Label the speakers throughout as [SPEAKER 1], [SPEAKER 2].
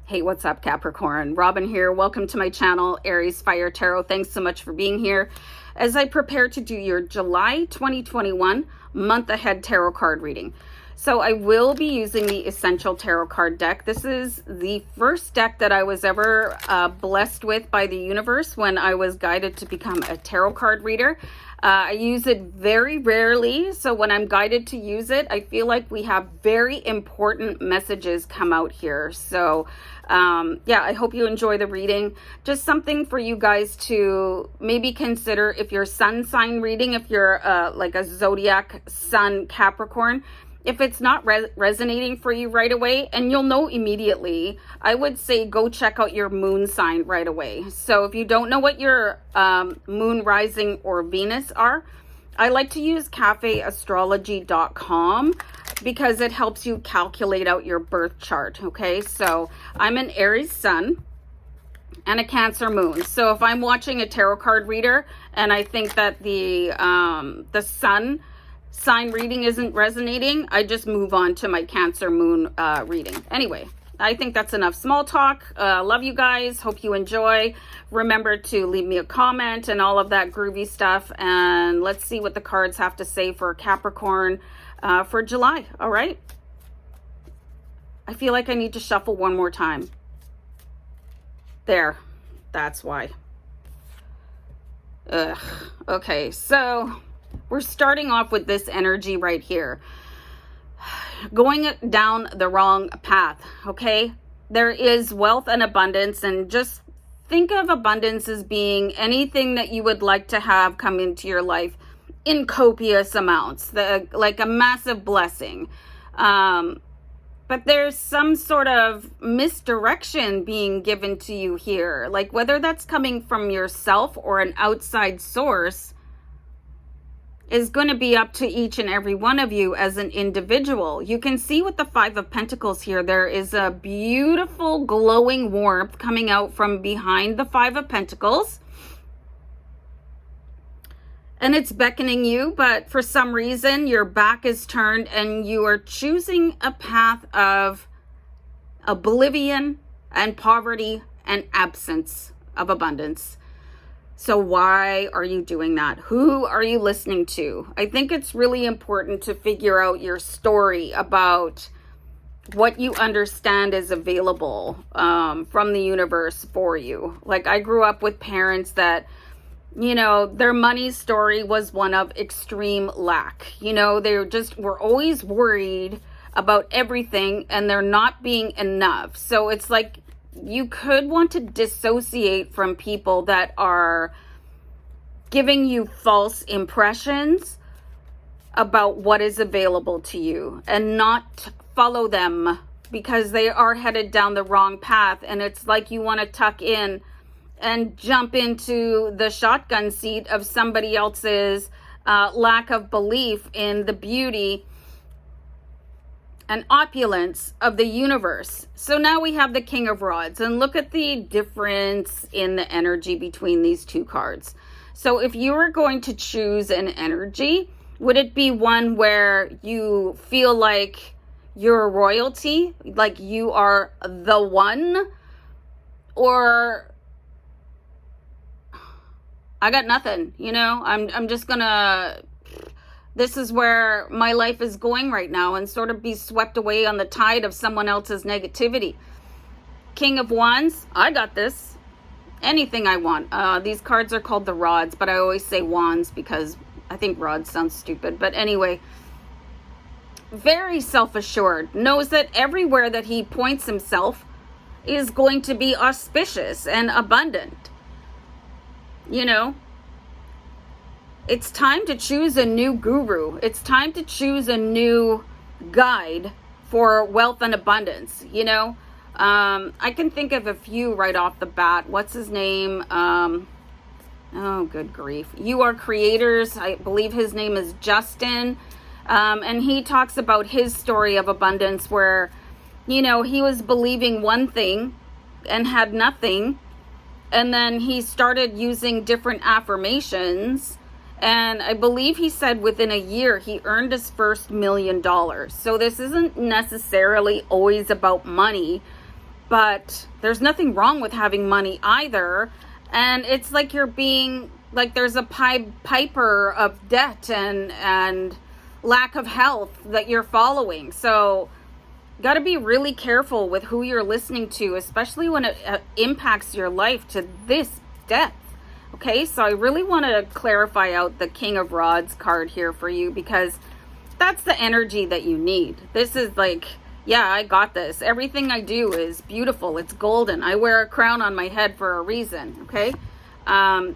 [SPEAKER 1] Hey, what's up, Capricorn? Robin here. Welcome to my channel, AriesFireTarot. Thanks so much for being here as I prepare to do your July 2021 month ahead tarot card reading. So I will be using the Essential Tarot card deck. This is the first deck that I was ever blessed with by the universe when I was guided to become a tarot card reader. I use it very rarely, so when I'm guided to use it, I feel like we have very important messages come out here. So yeah, I hope you enjoy the reading. Just something for you guys to maybe consider if you're sun sign reading, if you're like a zodiac sun Capricorn. If it's not resonating for you right away, and you'll know immediately, I would say go check out your moon sign right away. So if you don't know what your moon, rising, or Venus are, I like to use cafeastrology.com because it helps you calculate out your birth chart, okay? So I'm an Aries sun and a Cancer moon. So if I'm watching a tarot card reader and I think that the sun sign reading isn't resonating, I just move on to my Cancer moon reading. Anyway, I think that's enough small talk. Love you guys. Hope you enjoy. Remember to leave me a comment and all of that groovy stuff. And let's see what the cards have to say for Capricorn for July. All right. I feel like I need to shuffle one more time. There. That's why. Ugh. Okay, so we're starting off with this energy right here. Going down the wrong path, okay? There is wealth and abundance, and just think of abundance as being anything that you would like to have come into your life in copious amounts, like a massive blessing. But there's some sort of misdirection being given to you here, like whether that's coming from yourself or an outside source is going to be up to each and every one of you as an individual. You can see with the Five of Pentacles here, there is a beautiful glowing warmth coming out from behind the Five of Pentacles. And it's beckoning you, but for some reason your back is turned and you are choosing a path of oblivion and poverty and absence of abundance. So why are you doing that? Who are you listening to? I think it's really important to figure out your story about what you understand is available from the universe for you. Like, I grew up with parents that, you know, their money story was one of extreme lack. You know, they were always worried about everything and there not being enough. So it's like, you could want to dissociate from people that are giving you false impressions about what is available to you and not follow them because they are headed down the wrong path. And it's like you want to tuck in and jump into the shotgun seat of somebody else's lack of belief in the beauty and opulence of the universe. So now we have the King of Rods, and look at the difference in the energy between these two cards. So if you were going to choose an energy, would it be one where you feel like you're royalty, like you are the one? Or I got nothing, you know, I'm just gonna, this is where my life is going right now, and sort of be swept away on the tide of someone else's negativity. King of Wands, I got this. Anything I want. These cards are called the Rods, but I always say Wands because I think Rods sounds stupid. But anyway, very self-assured, knows that everywhere that he points himself is going to be auspicious and abundant. You know, it's time to choose a new guru. It's time to choose a new guide for wealth and abundance, you know. I can think of a few right off the bat. What's his name? Oh, good grief. You Are Creators. I believe his name is Justin. And he talks about his story of abundance where, you know, he was believing one thing and had nothing. And then he started using different affirmations. And I believe he said within a year, he earned his first $1 million. So this isn't necessarily always about money. but there's nothing wrong with having money either. And it's like you're being like, there's a piper of debt and lack of health that you're following. So got to be really careful with who you're listening to, especially when it impacts your life to this depth. Okay, so I really want to clarify out the King of Rods card here for you, because that's the energy that you need. This is like, yeah, I got this. Everything I do is beautiful. It's golden. I wear a crown on my head for a reason. Okay.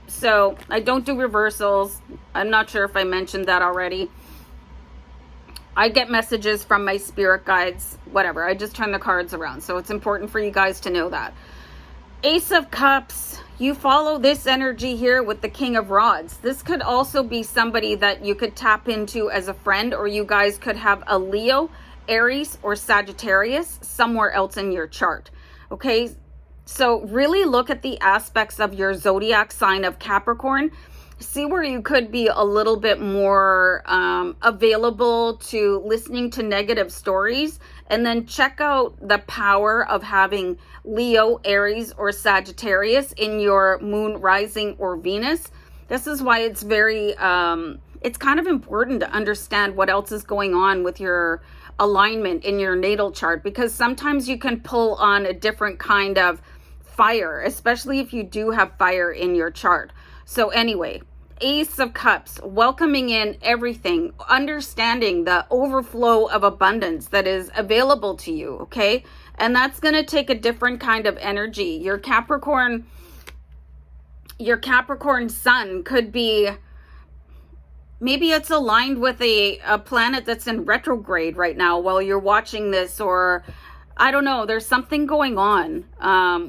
[SPEAKER 1] So I don't do reversals. I'm not sure if I mentioned that already. I get messages from my spirit guides, whatever. I just turn the cards around. So it's important for you guys to know that. Ace of Cups, you follow this energy here with the King of Rods. This could also be somebody that you could tap into as a friend, or you guys could have a Leo, Aries, or Sagittarius somewhere else in your chart. Okay, so really look at the aspects of your zodiac sign of Capricorn. See where you could be a little bit more available to listening to negative stories, and then check out the power of having Leo, Aries, or Sagittarius in your moon, rising, or Venus. This is why it's very, it's kind of important to understand what else is going on with your alignment in your natal chart, because sometimes you can pull on a different kind of fire, especially if you do have fire in your chart. So anyway, Ace of Cups, welcoming in everything, understanding the overflow of abundance that is available to you, okay? And that's going to take a different kind of energy. Your Capricorn sun could be, maybe it's aligned with a planet that's in retrograde right now while you're watching this, or I don't know, there's something going on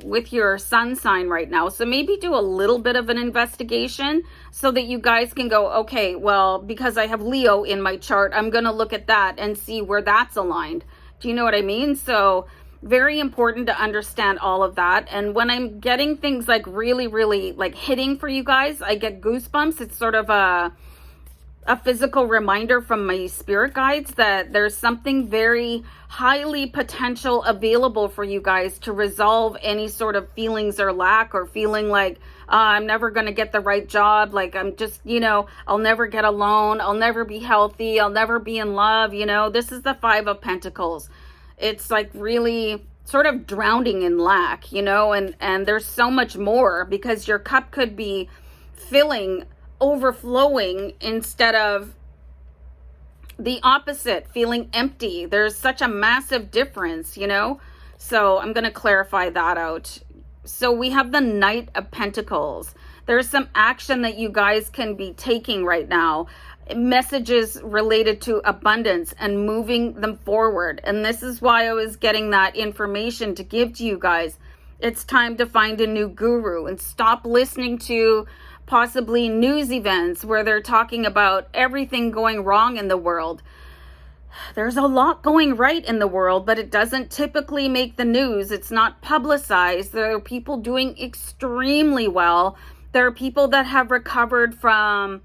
[SPEAKER 1] with your sun sign right now. So maybe do a little bit of an investigation so that you guys can go, okay, well, because I have Leo in my chart, I'm going to look at that and see where that's aligned. Do you know what I mean? So very important to understand all of that. And when I'm getting things like really, really like hitting for you guys, I get goosebumps. It's sort of a physical reminder from my spirit guides that there's something very highly potential available for you guys to resolve any sort of feelings or lack, or feeling like I'm never going to get the right job, like I'm just, I'll never get a loan, I'll never be healthy, I'll never be in love. This is the Five of Pentacles. It's like really sort of drowning in lack, and there's so much more, because your cup could be overflowing instead of the opposite, feeling empty. There's such a massive difference, so I'm going to clarify that out. So we have the Knight of Pentacles. There's some action that you guys can be taking right now, messages related to abundance and moving them forward. And this is why I was getting that information to give to you guys. It's time to find a new guru and stop listening to possibly news events where they're talking about everything going wrong in the world. There's a lot going right in the world, but it doesn't typically make the news. It's not publicized. There are people doing extremely well. There are people that have recovered from,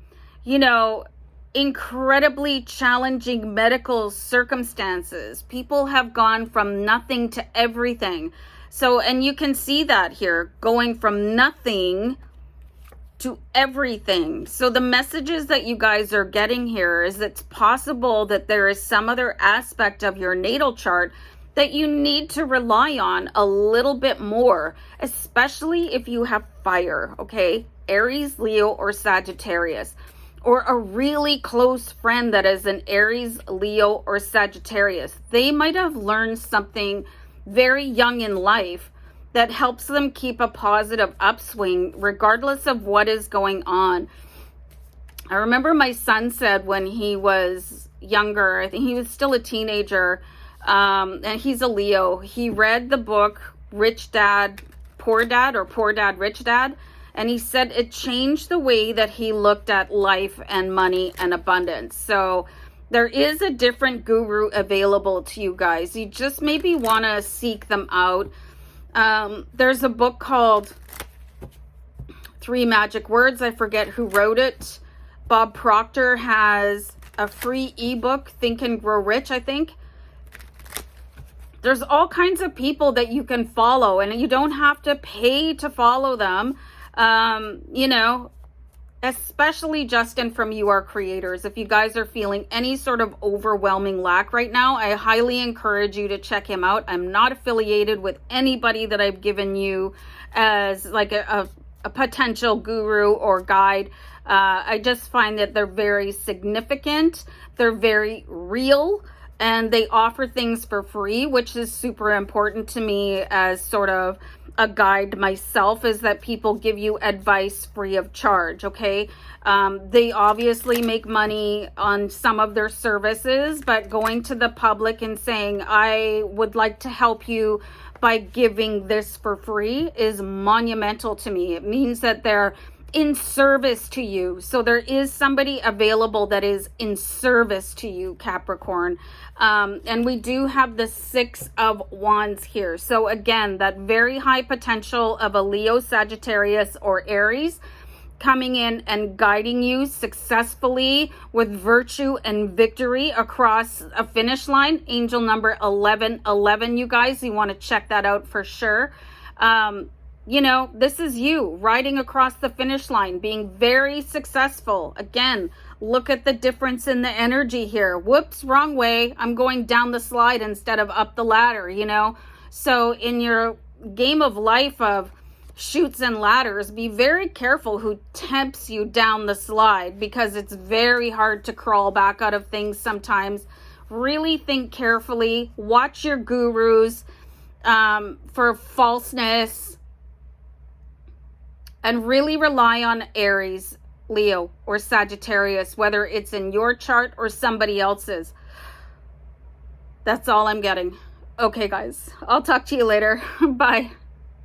[SPEAKER 1] incredibly challenging medical circumstances. People have gone from nothing to everything. So, and you can see that here, going from nothing to everything. So the messages that you guys are getting here is it's possible that there is some other aspect of your natal chart that you need to rely on a little bit more, especially if you have fire, okay? Aries, Leo, or Sagittarius, or a really close friend that is an Aries, Leo, or Sagittarius. They might have learned something very young in life that helps them keep a positive upswing regardless of what is going on. I remember my son said when he was younger, I think he was still a teenager, and he's a Leo. He read the book Rich Dad, Poor Dad, or Poor Dad, Rich Dad, and he said it changed the way that he looked at life and money and abundance. So there is a different guru available to you guys. You just maybe want to seek them out. There's a book called 3 Magic Words. I forget who wrote it. Bob Proctor has a free ebook, Think and Grow Rich, I think. There's all kinds of people that you can follow, and you don't have to pay to follow them. You know, especially Justin from You Are Creators. If you guys are feeling any sort of overwhelming lack right now, I highly encourage you to check him out. I'm not affiliated with anybody that I've given you as like a potential guru or guide. I just find that they're very significant. They're very real. And they offer things for free, which is super important to me as sort of a guide myself, is that people give you advice free of charge, okay? They obviously make money on some of their services, but going to the public and saying, I would like to help you by giving this for free is monumental to me. It means that they're in service to you. So there is somebody available that is in service to you, Capricorn. And we do have the 6 of Wands here. So again, that very high potential of a Leo, Sagittarius, or Aries coming in and guiding you successfully with virtue and victory across a finish line. Angel number 1111, you guys, you want to check that out for sure. You know, this is you riding across the finish line, being very successful. Again, look at the difference in the energy here. Whoops, wrong way. I'm going down the slide instead of up the ladder, you know. So in your game of life of chutes and ladders, be very careful who tempts you down the slide, because it's very hard to crawl back out of things sometimes. Really think carefully. Watch your gurus for falseness. And really rely on Aries, Leo, or Sagittarius, whether it's in your chart or somebody else's. That's all I'm getting. Okay, guys. I'll talk to you later. Bye.